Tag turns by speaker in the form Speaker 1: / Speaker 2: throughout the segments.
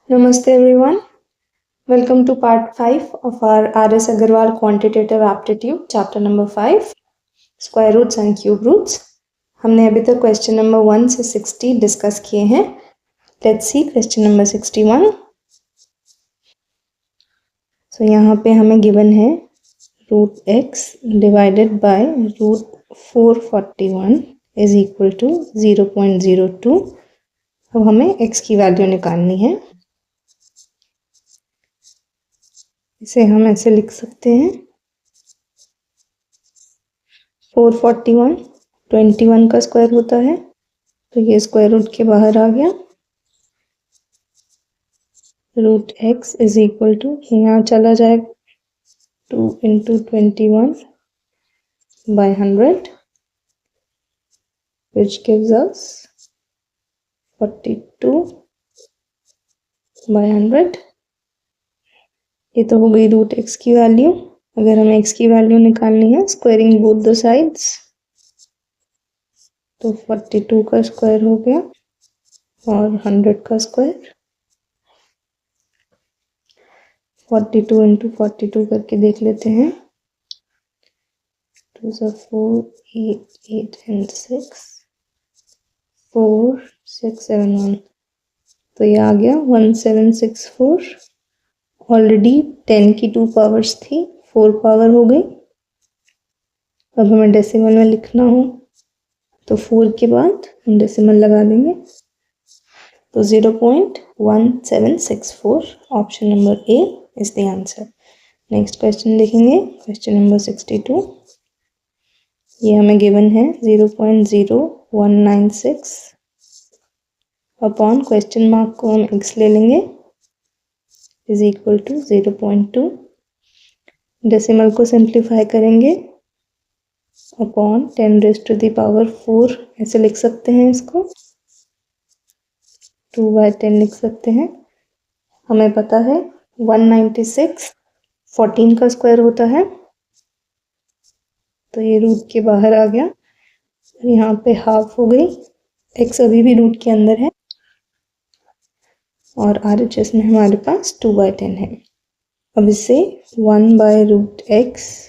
Speaker 1: Namaste everyone. Welcome to part 5 of our R.S. Agarwal Quantitative Aptitude, chapter number 5, Square Roots and Cube Roots. हमने अभी तक question number 1 से 60 discuss किए हैं. Let's see question number 61. So यहाँ पे हमें गिवन है root x divided by root 441 is equal to 0.02. अब हमें x की वैल्यू निकालनी है. इसे हम ऐसे लिख सकते हैं 441 21 का स्क्वायर होता है, तो ये स्क्वायर रूट के बाहर आ गया. Root x is equal to यहाँ चला जाएगा 2 into 21 by 100 which gives us 42 by 100. ये तो हो गई रूट x की वैल्यू. अगर हमें x की वैल्यू निकालनी है स्क्वायरिंग बोथ द साइड्स, तो 42 का स्क्वायर हो गया और 100 का स्क्वायर. 42 इंटू 42 करके देख लेते हैं. 2 4 8 8 and 6 4 6 7 1, तो ये आ गया 1764. ऑलरेडी 10 की 2 पावर्स थी, 4 पावर हो गई. अब हमें डेसिमल में लिखना हो तो 4 के बाद हम डेसिमल लगा देंगे, तो 0.1764. Option number A is the answer. Next question देखेंगे, क्वेश्चन नंबर 62. ये हमें गिवन है 0.0196. अपॉन क्वेश्चन मार्क को हम x ले लेंगे इज इक्वल टू 0.2. डेसिमल को सिंप्लीफाई करेंगे upon 10 raised to the power 4 ऐसे लिख सकते हैं. इसको 2/10 लिख सकते हैं. हमें पता है 196 14 का स्क्वायर होता है, तो ये रूट के बाहर आ गया. यहाँ पे हाफ हो गई. x अभी भी रूट के अंदर है और RHS में हमारे पास 2/10 है. अब इससे 1/√x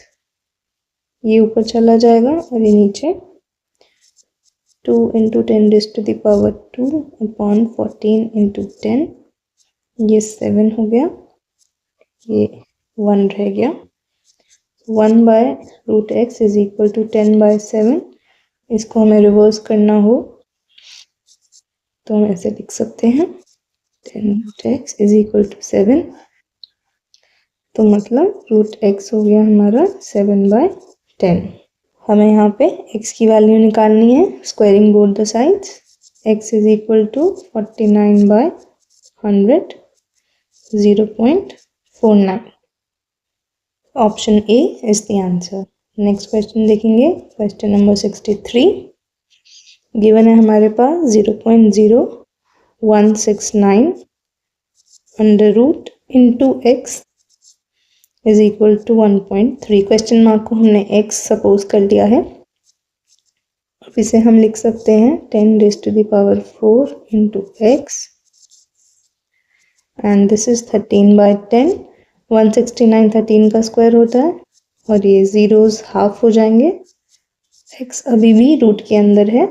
Speaker 1: ये ऊपर चला जाएगा और ये नीचे 2 into 10 raised to the power 2 upon 14 into 10, ये 7 हो गया, ये 1 रह गया. 1/√x is equal to 10/7. इसको हमें रिवर्स करना हो तो हम ऐसे लिख सकते हैं 10√x इज इक्वल टू 7. तो मतलब √x हो गया हमारा 7/10. हमें यहाँ पे x की वैल्यू निकालनी है squaring both the sides. x is equal to 49/100 0.49. Option A is the answer. Next question देखेंगे, क्वेश्चन नंबर 63. गिवन है हमारे पास 0.0169 under root into x is equal to 1.3. Question mark को हमने x सपोज कर लिया है. अब इसे हम लिख सकते हैं 10 raised to the power 4 into x and this is 13/10. 169 13 का स्क्वायर होता है और ये जीरोस हाफ हो जाएंगे. x अभी भी रूट के अंदर है,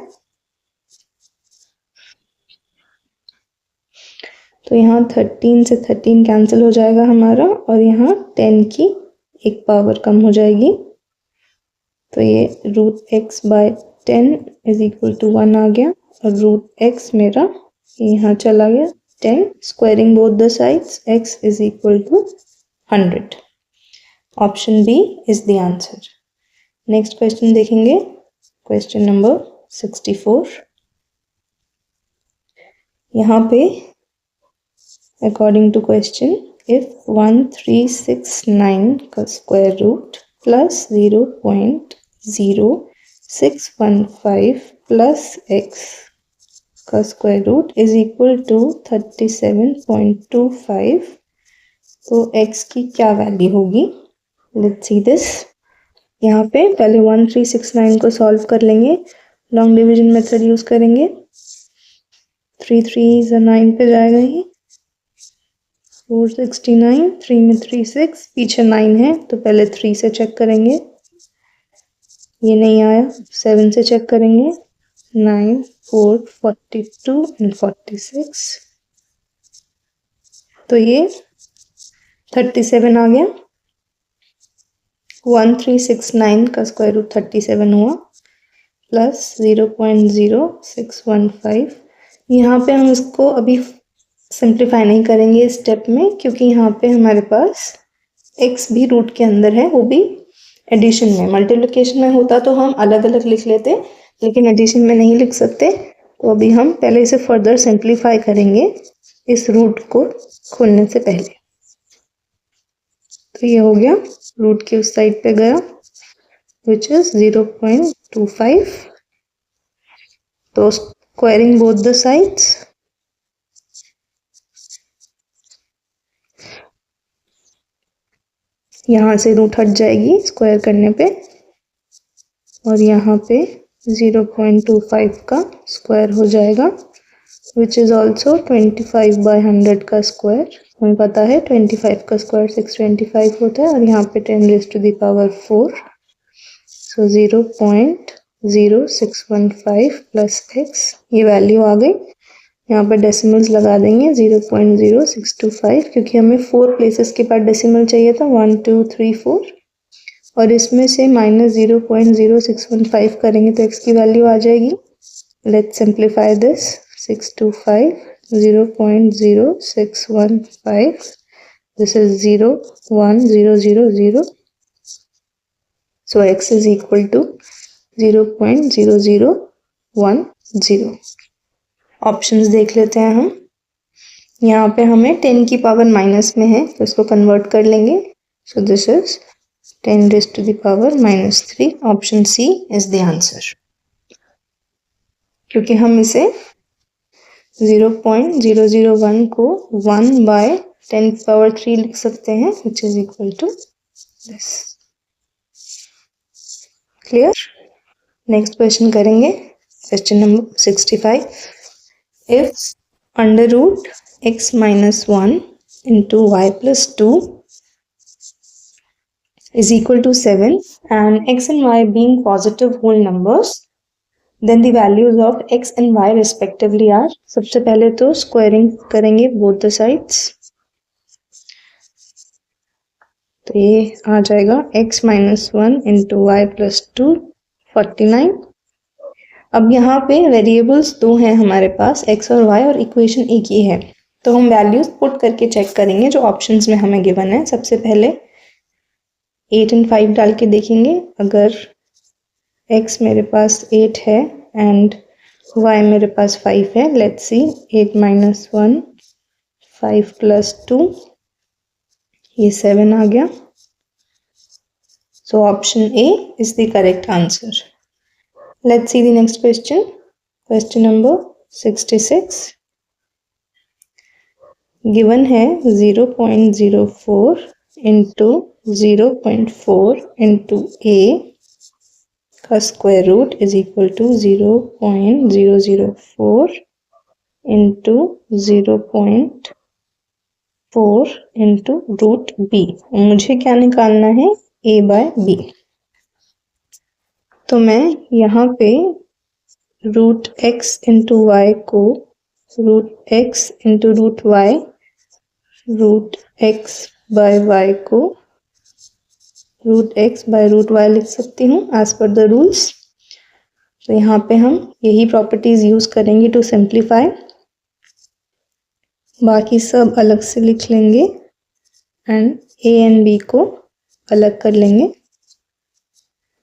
Speaker 1: तो यहाँ 13 से 13 कैंसिल हो जाएगा हमारा और यहाँ 10 की एक पावर कम हो जाएगी, तो ये √x/10 इज इक्वल टू 1 आ गया और √x मेरा यहाँ चला गया 10. Squaring both the sides x is equal to 100. Option B is the answer. Next question देखेंगे, क्वेश्चन नंबर 64. यहाँ पे अकॉर्डिंग टू क्वेश्चन, इफ 1369 का square root plus 0.0615 plus x का square root is equal to 37.25, तो x की क्या value होगी? Let's see this. यहाँ पे पहले 1369 को सॉल्व कर लेंगे. लॉन्ग डिवीजन मेथड यूज करेंगे. 3 3 9 पे जाएगा ही 469, 3 में 3 6, पीछे 9 है तो पहले 3 से चेक करेंगे, ये नहीं आया, 7 से चेक करेंगे, 9 4 42 एंड 46, तो ये 37 आ गया। 1369 का स्क्वायर रूट 37 हुआ प्लस 0.0615। यहाँ पे हम इसको अभी सिंप्लीफाई नहीं करेंगे इस स्टेप में, क्योंकि यहाँ पे हमारे पास x भी रूट के अंदर है, वो भी एडिशन में। मल्टीप्लिकेशन में होता तो हम अलग अलग लिख लेते, लेकिन एडिशन में नहीं लिख सकते, तो अभी हम पहले इसे फर्दर सिंप्लीफाई करेंगे इस रूट को खोलने से पहले। तो ये हो गया, रूट के उस साइड पे गया विच इज 0.25, तो स्क्वायरिंग बोथ द साइड्स, यहाँ से रूट हट जाएगी स्क्वायर करने पे, और यहाँ पे 0.25 का स्क्वायर हो जाएगा विच इज ऑल्सो 25/100 का स्क्वायर। हमें पता है 25 का स्क्वायर 625 होता है, और यहाँ पे 10⁴, सो 0.0615 प्लस x, ये वैल्यू आ गई। यहाँ पर डेसिमल्स लगा देंगे 0.0625, क्योंकि हमें 4 प्लेसेस के बाद डेसिमल चाहिए था, 1 2 3 4, और इसमें से माइनस 0.0615 करेंगे तो x की वैल्यू आ जाएगी। Let's simplify this, 625 0.0615, this is 0 1 0 0 0, so x is equal to 0.0010। Options देख लेते हैं हम। यहाँ पे हमें 10 की पावर माइनस में है, तो इसको कन्वर्ट कर लेंगे, so this is 10⁻³ option C is the answer, क्योंकि हम इसे 0.001 को 1/10³ लिख सकते हैं, which is equal to this. Clear? Next question करेंगे, question number 65। If under root x minus 1 into y plus 2 is equal to 7 and x and y being positive whole numbers, then the values of x and y respectively are, सबसे पहले तो squaring करेंगे both the sides, तो ये आ जाएगा x minus 1 into y plus 2 49। अब यहाँ पे वेरिएबल्स 2 हैं हमारे पास, x और y, और इक्वेशन एक ही है, तो हम वैल्यूज पुट करके चेक करेंगे जो ऑप्शंस में हमें गिवन है। सबसे पहले 8 और 5 डाल के देखेंगे, अगर x मेरे पास 8 है एंड y मेरे पास 5 है, लेट्स सी, 8 - 1 5 + 2, ये 7 आ गया, so option A is the correct answer. Let's see the next question. Question number 66. Given है 0.04 into 0.4 into a का square root is equal to 0.004 into 0.4 into root b। मुझे क्या निकालना है, a/b। तो मैं यहाँ पे रूट x इंटू वाई को root x into root Y, root x/y को रूट x/√y लिख सकती हूँ एज पर द रूल्स। तो यहाँ पे हम यही प्रॉपर्टीज यूज करेंगे टू सिंप्लीफाई, बाकी सब अलग से लिख लेंगे एंड a एंड b को अलग कर लेंगे,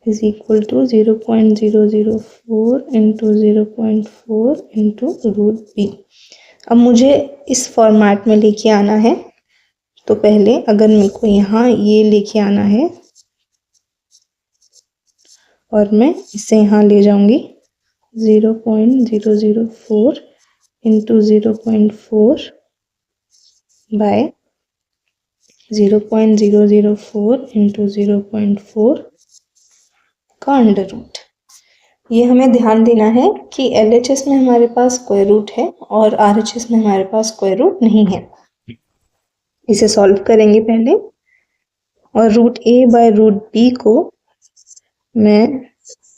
Speaker 1: is equal to 0.004 into 0.4 into root b। अब मुझे इस फॉर्मेट में लेके आना है, तो पहले अगर मेरे को यहाँ ये लेके आना है और मैं इसे यहाँ ले जाऊंगी 0.004 into 0.4 by 0.004 into 0.4 का अंडर रूट। ये हमें ध्यान देना है कि LHS में हमारे पास स्क्वायर रूट है और RHS में हमारे पास स्क्वायर रूट नहीं है। इसे सॉल्व करेंगे पहले, और root A by root B को मैं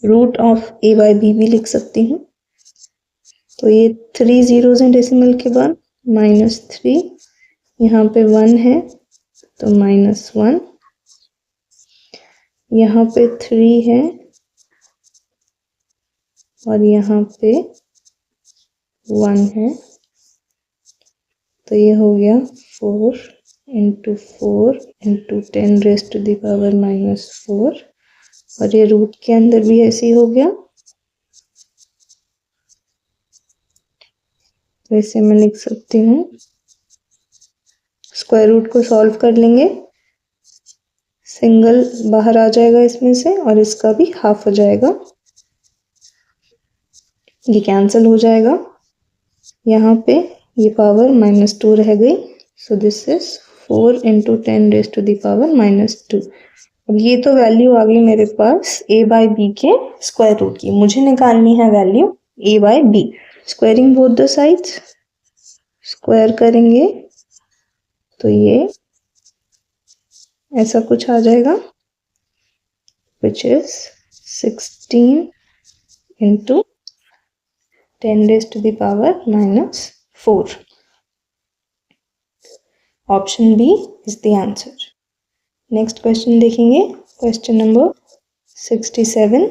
Speaker 1: root of A by B भी लिख सकती हूँ। तो ये 3 जीरोज हैं डेसिमल के बाद, -3, यहाँ पे 1 है तो -1, यहाँ पे 3 है और यहाँ पे 1 है, तो ये हो गया 4 × 4 × 10⁻⁻⁴, और ये रूट के अंदर भी ऐसे ही हो गया। तो इसे मैं लिख सकती हूँ, स्क्वायर रूट को सॉल्व कर लेंगे, सिंगल बाहर आ जाएगा इसमें से और इसका भी हाफ हो जाएगा, ये कैंसिल हो जाएगा। यहाँ पे ये पावर -2 रह गई, सो दिस इज 4 × 10⁻⁻²। अब ये तो वैल्यू आ गई मेरे पास a बाय b के स्क्वायर रूट की, मुझे निकालनी है value a by b। Squaring both the sides, square करेंगे तो ये ऐसा कुछ आ जाएगा, which is 16 × 10⁻⁻⁴। Option B is the answer. Next question देखेंगे, क्वेश्चन नंबर 67।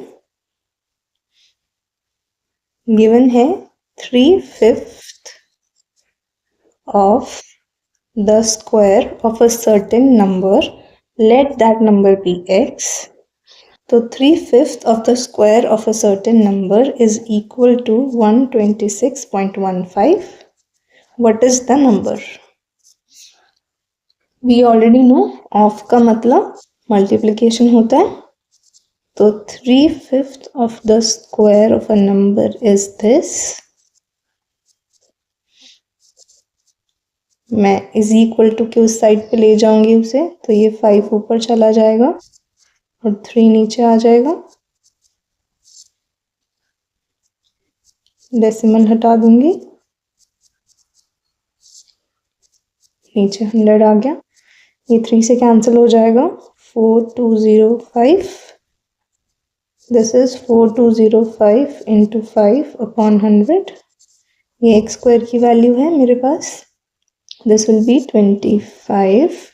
Speaker 1: गिवन है 3/5 of the square of a certain number, let that number be x. तो 3/5 of the square of a certain number is equal to 126.15. What is the number? We already know of का मतलब multiplication होता है, तो 3/5 of the square of a number is this. मैं is equal to के उस side पे ले जाऊंगी उसे, तो ये 5 ऊपर चला जाएगा और 3 नीचे आ जाएगा, डेसिमल हटा दूंगी, नीचे 100 आ गया, ये 3 से कैंसिल हो जाएगा, 4205, दिस इज 4205 × 5/100, ये x स्क्वायर की वैल्यू है मेरे पास, this will be 25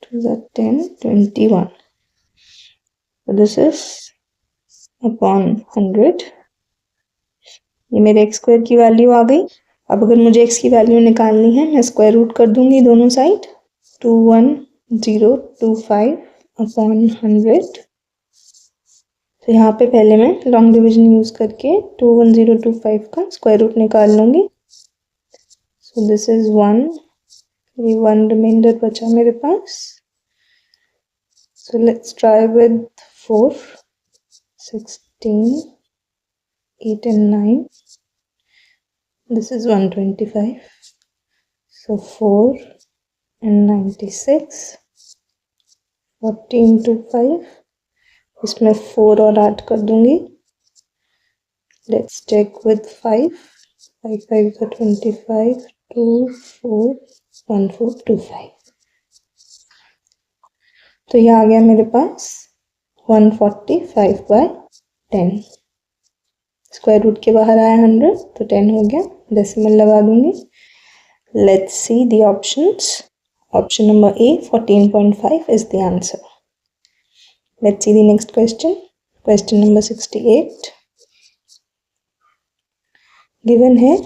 Speaker 1: to the 10 21, so this is upon 100, ये मेरे x स्क्वायर की वैल्यू आ गई। अब अगर मुझे x की वैल्यू निकालनी है, मैं स्क्वायर रूट कर दूंगी दोनों साइड, 21025/100, तो यहाँ पे पहले मैं लॉन्ग डिवीजन यूज करके 21025 का स्क्वायर रूट निकाल लूंगी, so this is 1, ये 1 रिमाइंडर बचा मेरे पास, so let's try with 4, 16, 8 and 9, this is 125, so 4 and 96, 14 to 5, इसमें 4 और ऐड कर दूंगी, let's check with 5, 5 5 का 25, 2 4 1 4 2 5, तो ये आ गया मेरे पास 145/10, स्क्वायर रूट के बाहर आया 100, तो 10 हो गया, डेसिमल लगा दूंगी। Let's see the options, option number A 14.5 is the answer. Let's see the next question, question number 68। Given है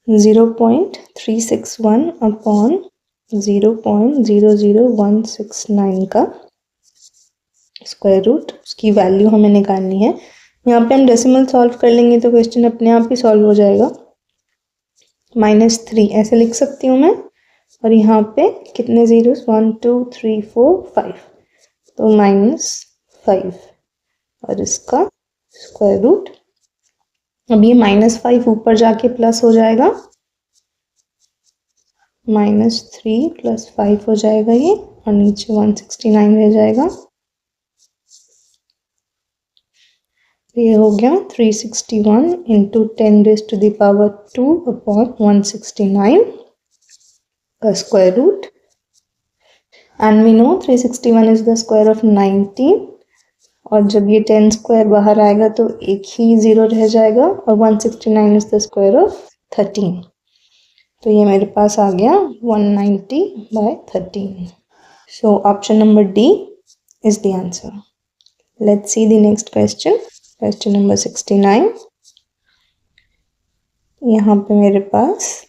Speaker 1: 0.361/0.00169 का स्क्वायर रूट, उसकी वैल्यू हमें निकालनी है। यहाँ पे हम डेसिमल सॉल्व कर लेंगे तो क्वेश्चन अपने आप ही सॉल्व हो जाएगा, -3 ऐसे लिख सकती हूँ मैं, और यहाँ पे कितने जीरो, 1 2 3 4 5, तो -5 और इसका स्क्वायर रूट। अब ये -5 ऊपर जाके प्लस हो जाएगा, -3 + 5 हो जाएगा ये, और नीचे 169 रह जाएगा, ये हो गया 361 × 10⁻²/169। का square root, and we know 361 is the square of 19, और जब ये 10 स्क्वायर बाहर आएगा तो एक ही जीरो रह जाएगा, और 169 इज द स्क्वायर ऑफ 13, तो ये मेरे पास आ गया 190/13. So option number D is the answer. Let's see the next question. Question number 69. यहाँ पे मेरे पास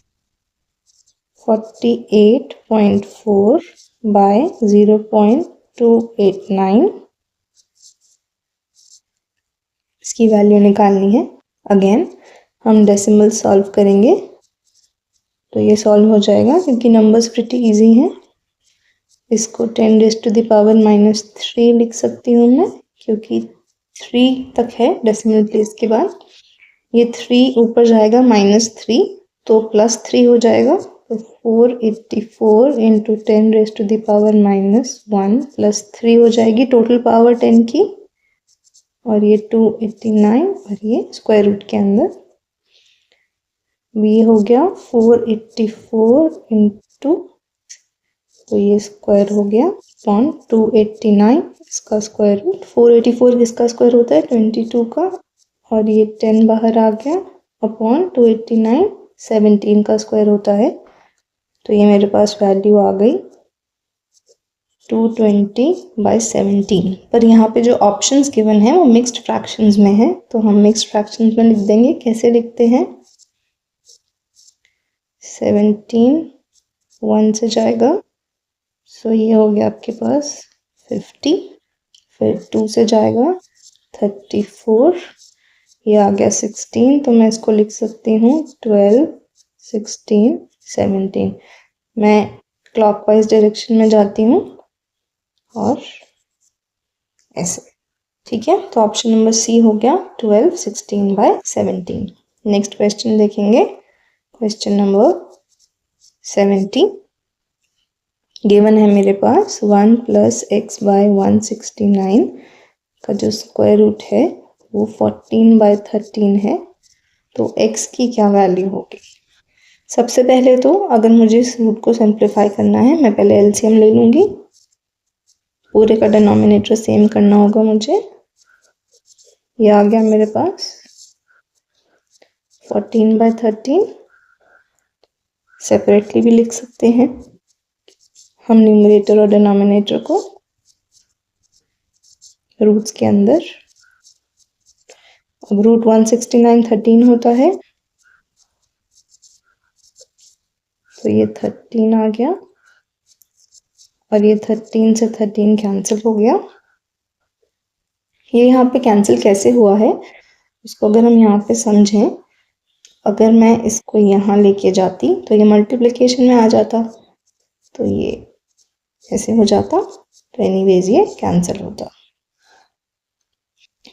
Speaker 1: 48.4 by 0.289 इसकी वैल्यू निकालनी है. अगेन हम डेसिमल सॉल्व करेंगे, तो ये सॉल्व हो जाएगा क्योंकि नंबर्स प्रिटी इजी हैं. इसको 10⁻³ लिख सकती हूँ मैं, क्योंकि 3 तक है डेसिमल प्लेस के बाद. ये 3 ऊपर जाएगा -3, तो +3 हो जाएगा. तो 484 इंटू 10⁻⁻1 प्लस 3 हो जाएगी टोटल पावर 10 की, और ये 289, और ये स्क्वायर रूट के अंदर ये हो गया 484 इंटू, तो ये स्क्वायर हो गया अपॉन 289 इसका स्क्वायर रूट. 484 किसका स्क्वायर होता है? 22 का, और ये 10 बाहर आ गया अपॉन 289 17 का स्क्वायर होता है. तो ये मेरे पास वैल्यू आ गई 220/17. पर यहाँ पे जो ऑप्शंस गिवन है वो मिक्स्ड फ्रैक्शंस में है, तो हम मिक्स्ड फ्रैक्शंस में लिख देंगे. कैसे लिखते हैं? 17 1 से जाएगा, सो ये हो गया आपके पास 50, फिर 2 से जाएगा 34, ये आ गया 16, तो मैं इसको लिख सकती हूँ 12 16 17. मैं क्लॉकवाइज डायरेक्शन में जाती हूँ और ऐसे, ठीक है. तो ऑप्शन नंबर सी हो गया 12 16/17. नेक्स्ट क्वेश्चन देखेंगे. Question number 70. गिवन है मेरे पास 1 + x/169 का जो स्क्वायर रूट है वो 14/13 है. तो x की क्या वैल्यू होगी? सबसे पहले तो अगर मुझे इस रूट को सिंप्लीफाई करना है, मैं पहले एलसीएम ले लूँगी. पूरे का डिनोमिनेटर सेम करना होगा मुझे. ये आ गया मेरे पास 14/13. सेपरेटली भी लिख सकते हैं हम न्यूमरेटर और डिनोमिनेटर को रूट्स के अंदर. अब रूट 169 13 होता है, तो ये 13 आ गया, और ये 13 से 13 कैंसिल हो गया. ये यहाँ पे कैंसिल कैसे हुआ है उसको अगर हम यहाँ पे समझें, अगर मैं इसको यहाँ लेके जाती तो ये मल्टीप्लिकेशन में आ जाता, तो ये ऐसे हो जाता. तो एनीवेज ये कैंसिल होता.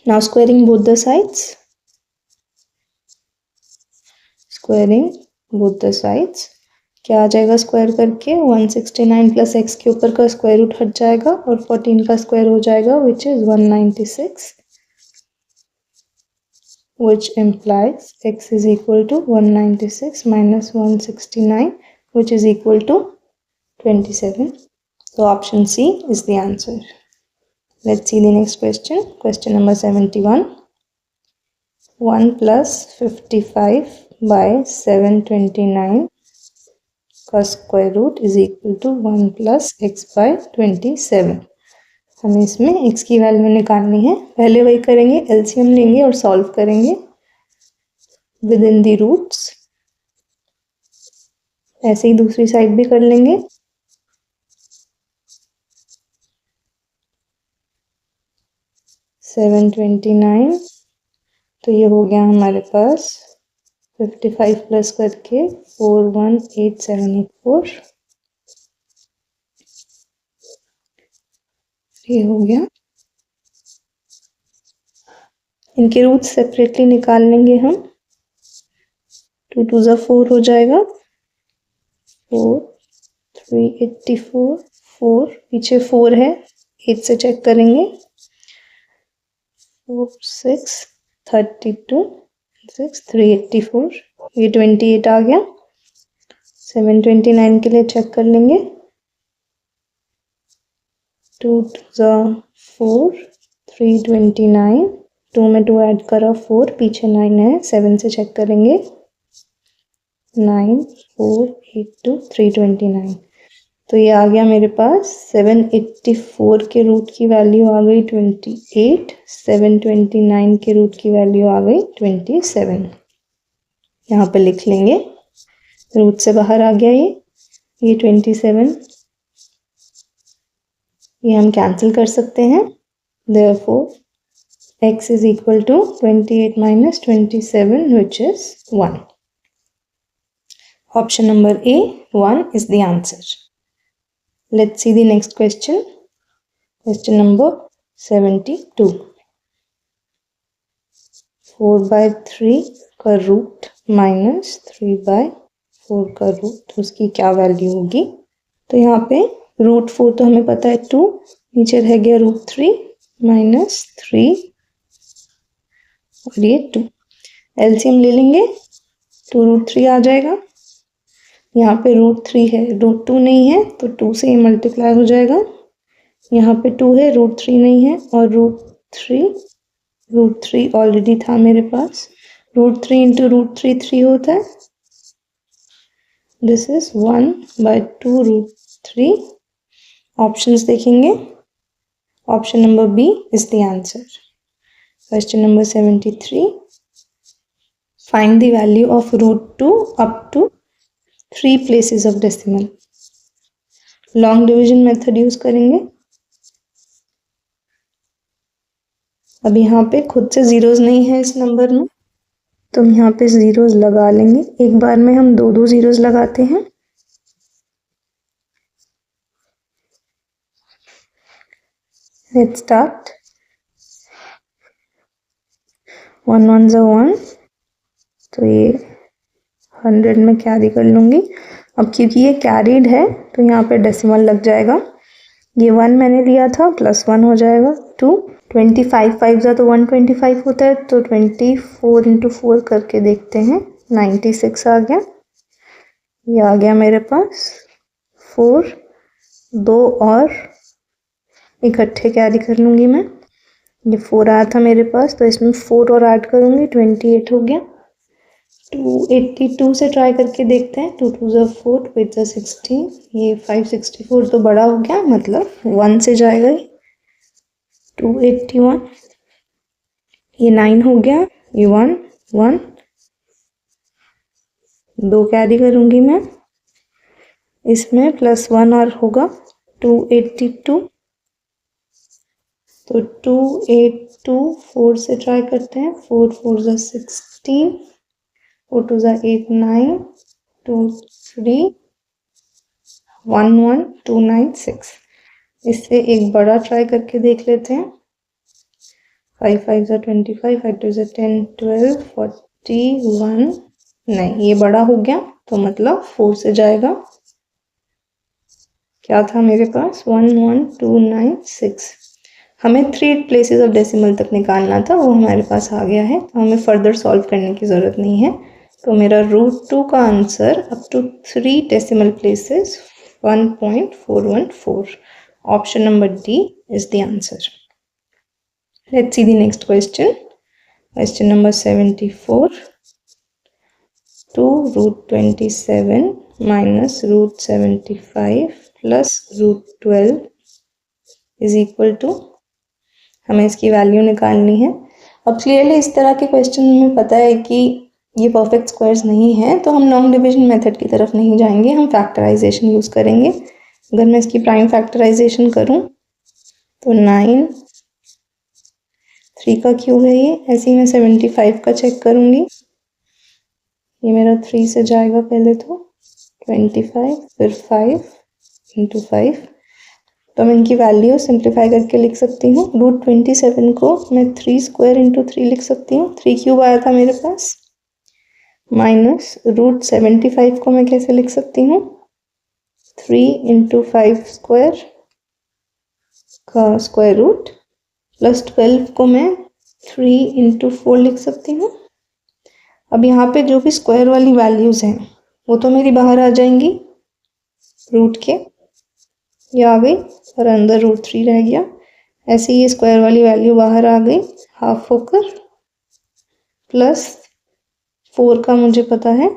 Speaker 1: Now squaring both the sides. Squaring both the sides क्या आ जाएगा? स्क्वायर करके 169 प्लस एक्स के ऊपर का स्क्वायर रूट हट जाएगा, और 14 का स्क्वायर हो जाएगा which is 196, which implies x is equal to 196 minus 169, which is equal to 27. So option C is the answer. Let's see the next question. Question number 71. 1 + 55/729 का square root is equal to 1 + x/27. हमें इसमें x की value निकालनी है. पहले वही करेंगे, LCM लेंगे और सॉल्व करेंगे विद इन दी रूट्स. ऐसे ही दूसरी साइड भी कर लेंगे. सेवन 29, तो ये हो गया हमारे पास 55 प्लस करके 418784. ये हो गया. इनके रूट सेपरेटली निकाल लेंगे हम. 2 2 ज़ा 4 हो जाएगा. 4 384 4 पीछे 4 है, 8 से चेक करेंगे. 4 6 32 6 384, ये 28 आ गया. 729 के लिए चेक कर लेंगे। 2 2 4, 329, 2 में 2 ऐड करा 4, पीछे 9 है, 7 से चेक करेंगे। 9 4 8 2 329। तो ये आ गया मेरे पास 784 के रूट की वैल्यू आ गई 28, 729 के रूट की वैल्यू आ गई 27। यहाँ पे लिख लेंगे, रूट से बाहर आ गया ये 27, ये हम कैंसिल कर सकते हैं। Therefore, x is equal to 28 minus 27, which is 1. Option number A, 1 is the answer. Let's see the next question. Question number 72. 4 by 3 का रूट माइनस 3 by 4 का रूट, उसकी क्या वैल्यू होगी? तो यहाँ पे रूट 4 तो हमें पता है 2, नीचे रह गया रूट 3 माइनस 3 और ये 2। एलसीएम ले लेंगे, 2 रूट 3 आ जाएगा। यहाँ पे रूट 3 है, रूट 2 नहीं है, तो 2 से ही मल्टीप्लाई हो जाएगा। यहाँ पे 2 है, रूट 3 नहीं है, और रूट 3 ऑलरेडी था मेरे पास। रूट 3 इंटू रूट 3 3 होता है। This is 1 by 2 root 3। Options देखेंगे, option number B is the answer. Question number 73, find the value of root 2 up to 3 places of decimal. Long division method use करेंगे। अब यहाँ पे खुद से जीरोज नहीं है इस नंबर में, तो हम यहाँ पे जीरोज लगा लेंगे। एक बार में हम 2 जीरोज लगाते हैं। Let's start. 1 1 ज़ा 1, तो ये 100 में कैरी कर लूँगी। अब क्योंकि ये कैरीड है तो यहाँ पे डेसिमल लग जाएगा। ये 1 मैंने लिया था, प्लस 1 हो जाएगा 2। 25 5 ज़ा तो 125 होता है, तो 24 इंटू 4 करके देखते हैं। 96 आ गया। ये आ गया मेरे पास 4, 2 और इकट्ठे कैरी कर लूँगी मैं। ये 4 आया था मेरे पास, तो इसमें 4 और ऐड करूँगी, 28 हो गया। 282 से ट्राई करके देखते हैं। 2 2 ज़ा 4, 2 8 ज़ा 16, ये 564 तो बड़ा हो गया, मतलब 1 से जाएगा। 281, ये 9 हो गया, ये 1 1, 2 कैरी करूँगी मैं, इसमें प्लस 1 और होगा 282। तो 282 4 से ट्राई करते हैं। 4 4 ज़ा 16, 4 2 ज़ा 8 9, 2 3 1 1 2 9 6। इससे एक बड़ा ट्राई करके देख लेते हैं। 5 5 ज़ा 25, 5 2 ज़ा 10 12 41। नहीं, ये बड़ा हो गया, तो मतलब 4 से जाएगा। क्या था मेरे पास? 1 1 2 9 6। हमें 3 प्लेसेस ऑफ डेसिमल तक निकालना था, वो हमारे पास आ गया है, तो हमें फर्दर सॉल्व करने की ज़रूरत नहीं है। तो मेरा रूट 2 का answer up to 3 decimal places 1.414. Option number D is the answer. Let's see the next question. Question number 74. 2 root 27 minus root 75 plus root 12 is equal to, हमें इसकी वैल्यू निकालनी है। अब क्लियरली इस तरह के क्वेश्चन में पता है कि ये परफेक्ट स्क्वायर्स नहीं है, तो हम लॉन्ग डिवीजन मेथड की तरफ नहीं जाएंगे, हम फैक्टराइजेशन यूज़ करेंगे। अगर मैं इसकी प्राइम फैक्टराइजेशन करूं तो 9 3 का क्यूब है ये। ऐसे ही मैं 75 का चेक करूंगी। ये मेरा 3 से जाएगा पहले, तो 25 फिर 5 इंटू 5। तो मैं इनकी वैल्यू सिंप्लीफाई करके लिख सकती हूँ। रूट 27 को मैं 3 स्क्वायर इंटू 3 लिख सकती हूँ। 3 क्यूब आया था मेरे पास। माइनस रूट 75 को मैं कैसे लिख सकती हूँ? 3 इंटू 5 स्क्वायर का स्क्वायर रूट, प्लस 12 को मैं 3 इंटू 4 लिख सकती हूँ। अब यहाँ पे जो भी स्क्वायर वाली वैल्यूज़ हैं वो तो मेरी बाहर आ जाएंगी रूट के, ये आ गई और अंदर √3 रह गया। ऐसे ये स्क्वायर वाली वैल्यू बाहर आ गई हाफ होकर, प्लस 4 का मुझे पता है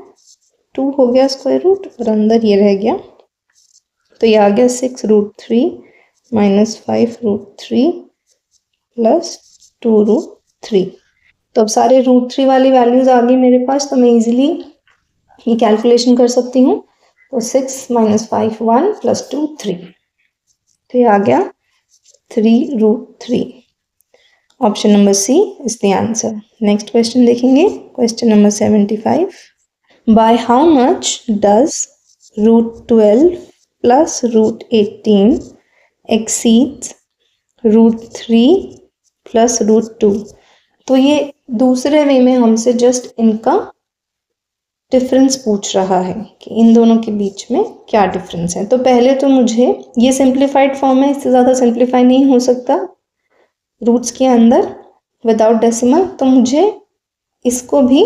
Speaker 1: 2 हो गया स्क्वायर रूट और अंदर ये रह गया, तो ये आ गया 6√3 माइनस 5√3 प्लस 2√3। तो अब सारे √3 वाली वैल्यूज आ गई मेरे पास, तो मैं इजीली ये कैलकुलेशन कर सकती हूँ। तो 6 माइनस 5 1 प्लस 2 3, तो ये आ गया 3√3। Option number C is the answer. Next question देखेंगे, question number 75। By how much does √12 plus √18 exceeds √3 plus √2। तो ये दूसरे वे में हमसे जस्ट इनका डिफरेंस पूछ रहा है कि इन दोनों के बीच में क्या डिफरेंस है। तो पहले तो मुझे, ये सिंप्लीफाइड फॉर्म है, इससे ज़्यादा सिंप्लीफाई नहीं हो सकता रूट्स के अंदर विदाउट डेसिमल, तो मुझे इसको भी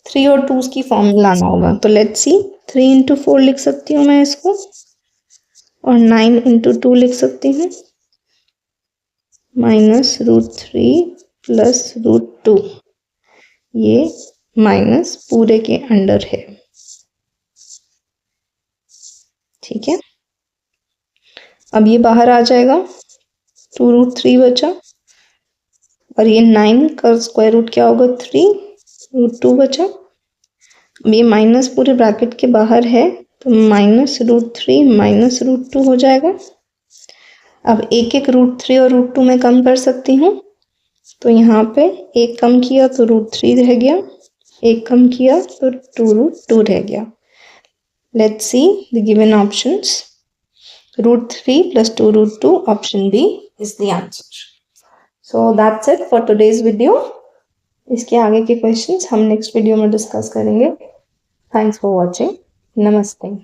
Speaker 1: 3 और 2 की फॉर्म में लाना होगा। तो लेट्स सी, 3 × 4 लिख सकती हूँ मैं इसको, और 9 × 2 लिख सकती हूँ, माइनस √3 प्लस √2, ये माइनस पूरे के अंडर है, ठीक है। अब ये बाहर आ जाएगा, 2√3 बचा, और ये 9 का स्क्वायर रूट क्या होगा 3, √2 बचा। अब ये माइनस पूरे ब्रैकेट के बाहर है, तो माइनस √3 माइनस √2 हो जाएगा। अब एक एक √3 और √2 में कम कर सकती हूँ, तो यहाँ पे एक कम किया तो √3 रह गया, एक कम किया तो 2√2 रह गया। Let's see the given options. √3 plus 2√2, option B is the answer. So that's it for today's video. इसके आगे के क्वेश्चंस हम नेक्स्ट वीडियो में डिस्कस करेंगे। Thanks for watching. नमस्ते।